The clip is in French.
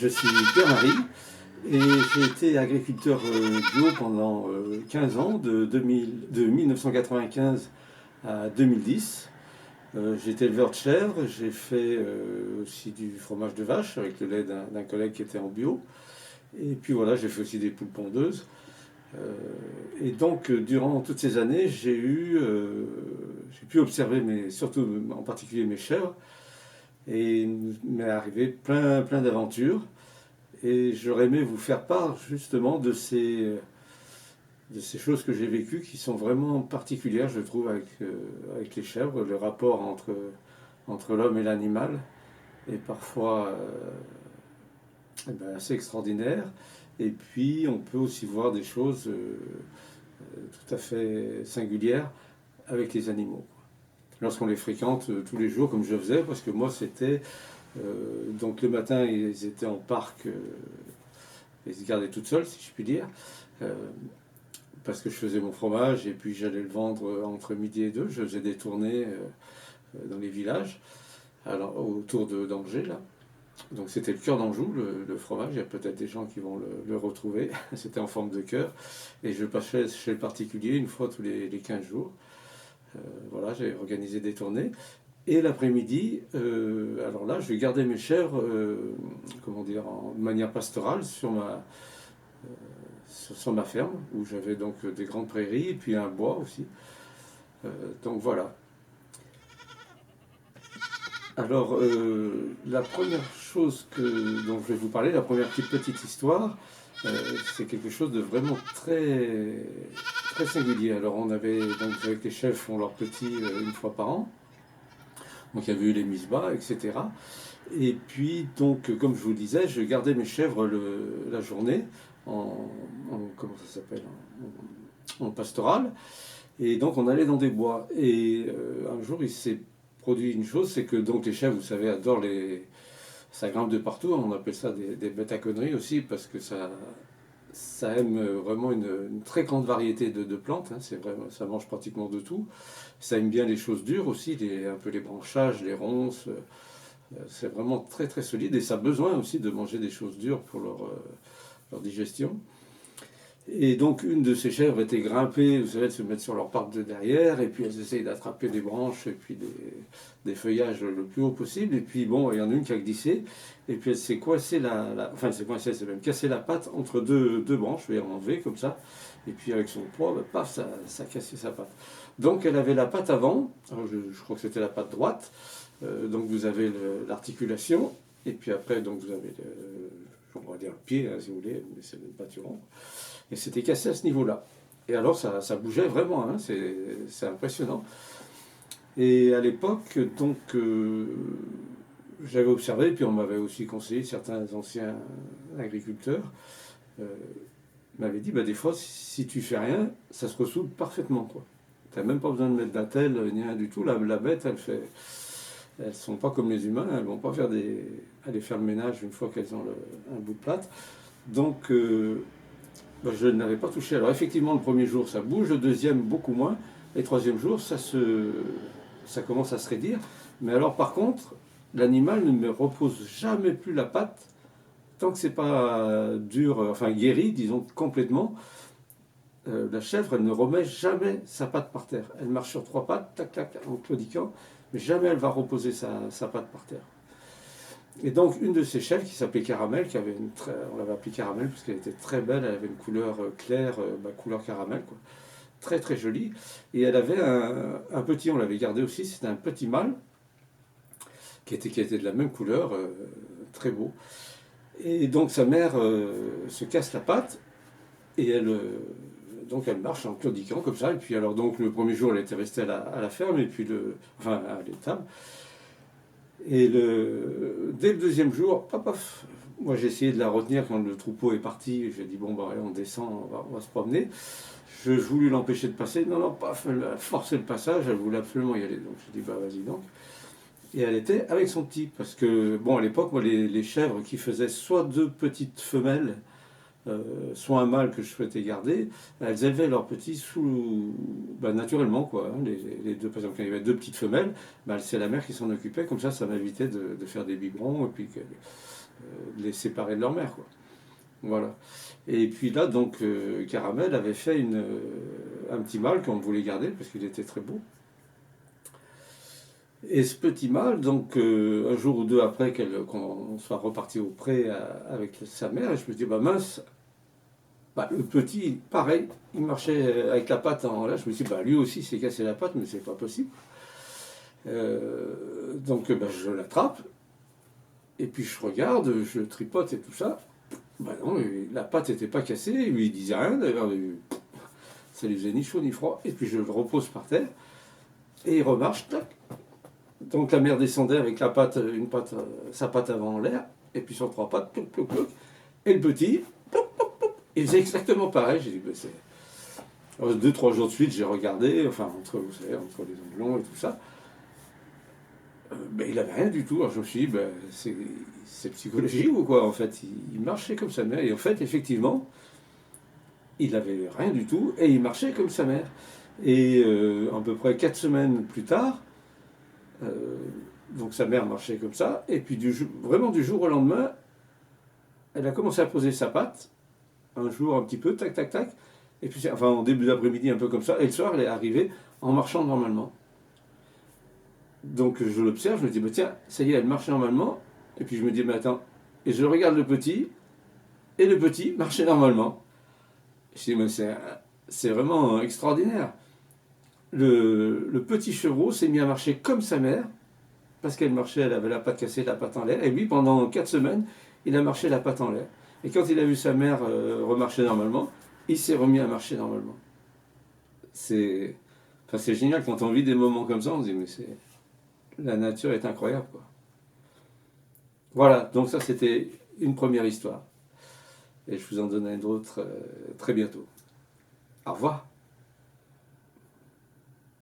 je suis Pierre-Marie et j'ai été agriculteur bio pendant 15 ans, de 1995 à 2010. J'étais éleveur de chèvres, j'ai fait aussi du fromage de vache avec le lait d'un collègue qui était en bio. Et puis voilà, j'ai fait aussi des poules pondeuses. Et donc, durant toutes ces années, j'ai pu observer, mais surtout en particulier mes chèvres, et il m'est arrivé plein d'aventures. Et j'aurais aimé vous faire part justement de ces choses que j'ai vécues qui sont vraiment particulières, je trouve, avec les chèvres, le rapport entre l'homme et l'animal est parfois assez extraordinaire. Et puis on peut aussi voir des choses tout à fait singulières avec les animaux. Lorsqu'on les fréquente tous les jours, comme je le faisais, parce que moi c'était donc le matin, ils étaient en parc, ils se gardaient toutes seules, si je puis dire, euh, parce que je faisais mon fromage et puis j'allais le vendre entre midi et deux. Je faisais des tournées dans les villages, alors, autour d'Angers, là. Donc c'était le cœur d'Anjou, le fromage. Il y a peut-être des gens qui vont le retrouver. C'était en forme de cœur. Et je passais chez le particulier une fois tous les 15 jours. Voilà, j'ai organisé des tournées. Et l'après-midi, alors là, je gardais mes chèvres, comment dire, de manière pastorale sur ma ferme, où j'avais donc des grandes prairies et puis un bois aussi. Donc voilà. Alors, la première chose dont je vais vous parler, la première petite histoire, c'est quelque chose de vraiment très singulier. Alors, on avait, donc, avec les chefs, font leurs petits une fois par an. Donc il y avait eu les mises bas, etc. Et puis, donc, comme je vous le disais, je gardais mes chèvres la journée comment ça s'appelle, en pastoral. Et donc, on allait dans des bois. Et un jour, il s'est produit une chose, c'est que donc les chèvres, vous savez, adorent ça grimpe de partout. On appelle ça des bêtes à conneries aussi, parce que ça aime vraiment une très grande variété de plantes. Hein. C'est vraiment, ça mange pratiquement de tout. Ça aime bien les choses dures aussi, un peu les branchages, les ronces. C'est vraiment très solide et ça a besoin aussi de manger des choses dures pour leur digestion. Et donc une de ces chèvres était grimpée, vous savez, elles se mettent sur leurs pattes de derrière et puis elles essayent d'attraper des branches et puis des feuillages le plus haut possible. Et puis bon, il y en a une qui a glissé et puis elle s'est coincée enfin elle s'est coincée, elle s'est même cassé la patte entre deux branches, je vais enlever comme ça. Et puis avec son poids, paf, ça a cassé sa patte. Donc elle avait la patte avant, alors je crois que c'était la patte droite, donc vous avez l'articulation, et puis après donc vous avez on va dire le pied, hein, si vous voulez, mais c'est même pas turant. Et c'était cassé à ce niveau-là. Et alors ça bougeait vraiment, hein, c'est impressionnant. Et à l'époque, donc j'avais observé, puis on m'avait aussi conseillé, certains anciens agriculteurs m'avaient dit, bah, des fois, si tu fais rien, ça se ressoude parfaitement, quoi. Tu n'as même pas besoin de mettre d'attelle, ni rien du tout. La bête, elles ne sont pas comme les humains, elles ne vont pas aller faire le ménage une fois qu'elles ont un bout de plâtre. Donc, ben, je n'avais pas touché. Alors, effectivement, le premier jour, ça bouge, le deuxième, beaucoup moins. Et le troisième jour, ça commence à se raidir. Mais alors, par contre, l'animal ne me repose jamais plus la patte tant que c'est pas dur, enfin guéri, disons complètement. La chèvre, elle ne remet jamais sa patte par terre. Elle marche sur trois pattes, tac, tac, en claudiquant, mais jamais elle va reposer sa patte par terre. Et donc, une de ces chèvres qui s'appelait Caramel, on l'avait appelée Caramel parce qu'elle était très belle, elle avait une couleur claire, couleur caramel, quoi. Très jolie. Et elle avait un petit, on l'avait gardé aussi, c'était un petit mâle qui était de la même couleur, très beau. Et donc, sa mère se casse la patte et donc elle marche en claudiquant comme ça. Et puis alors donc le premier jour elle était restée à la ferme et puis à l'étable. Et dès le deuxième jour, paf, moi j'ai essayé de la retenir quand le troupeau est parti. J'ai dit bon bah allez, on descend, on va se promener. Je voulais l'empêcher de passer. Non, paf, elle a forcé le passage. Elle voulait absolument y aller. Donc je dis bah vas-y donc. Et elle était avec son petit parce que bon à l'époque moi les chèvres qui faisaient soit deux petites femelles soit un mâle que je souhaitais garder, elles élevaient leurs petits naturellement, quoi. Hein, les deux, par exemple, quand il y avait deux petites femelles, c'est la mère qui s'en occupait, comme ça m'évitait de faire des biberons, et puis les séparer de leur mère, quoi. Voilà. Et puis là, donc, Caramel avait fait un petit mâle qu'on voulait garder parce qu'il était très beau. Et ce petit mâle, donc, un jour ou deux après qu'on soit reparti au pré avec sa mère, je me dis, bah mince, bah, le petit, pareil, il marchait avec la patte en l'air. Je me suis dit, bah lui aussi s'est cassé la patte, mais c'est pas possible. Donc, bah, je l'attrape, et puis je regarde, je tripote et tout ça. Bah non, la patte n'était pas cassée, lui il disait rien, d'ailleurs, ça lui faisait ni chaud ni froid. Et puis je le repose par terre, et il remarche, tac. Donc la mère descendait avec la patte, sa patte avant en l'air, et puis sur trois pattes, plouc, plouc, plouc. Et le petit, plouc, plouc, plouc, il faisait exactement pareil. J'ai dit, bah, c'est. Alors, 2-3 jours de suite, j'ai regardé, enfin, vous savez, entre les onglons et tout ça. Ben, il n'avait rien du tout. Alors je me suis dit, ben, c'est psychologique ou quoi en fait. Il marchait comme sa mère. Et en fait, effectivement, il n'avait rien du tout et il marchait comme sa mère. Et à peu près 4 semaines plus tard, euh, donc sa mère marchait comme ça. Et puis vraiment du jour au lendemain, elle a commencé à poser sa patte. Un jour un petit peu, tac, tac, tac. Et puis, enfin, en début d'après-midi, un peu comme ça. Et le soir, elle est arrivée en marchant normalement. Donc je l'observe, je me dis, bah, tiens, ça y est, elle marche normalement. Et puis je me dis, mais attends. Et je regarde le petit, et le petit marchait normalement. Je dis, mais c'est vraiment extraordinaire. Le petit chevreau s'est mis à marcher comme sa mère, parce qu'elle marchait, elle avait la patte cassée, la patte en l'air. Et lui, pendant 4 semaines, il a marché la patte en l'air. Et quand il a vu sa mère remarcher normalement, il s'est remis à marcher normalement. C'est génial, quand on vit des moments comme ça, on se dit, mais la nature est incroyable, quoi. Voilà, donc ça c'était une première histoire. Et je vous en donne une autre très bientôt. Au revoir.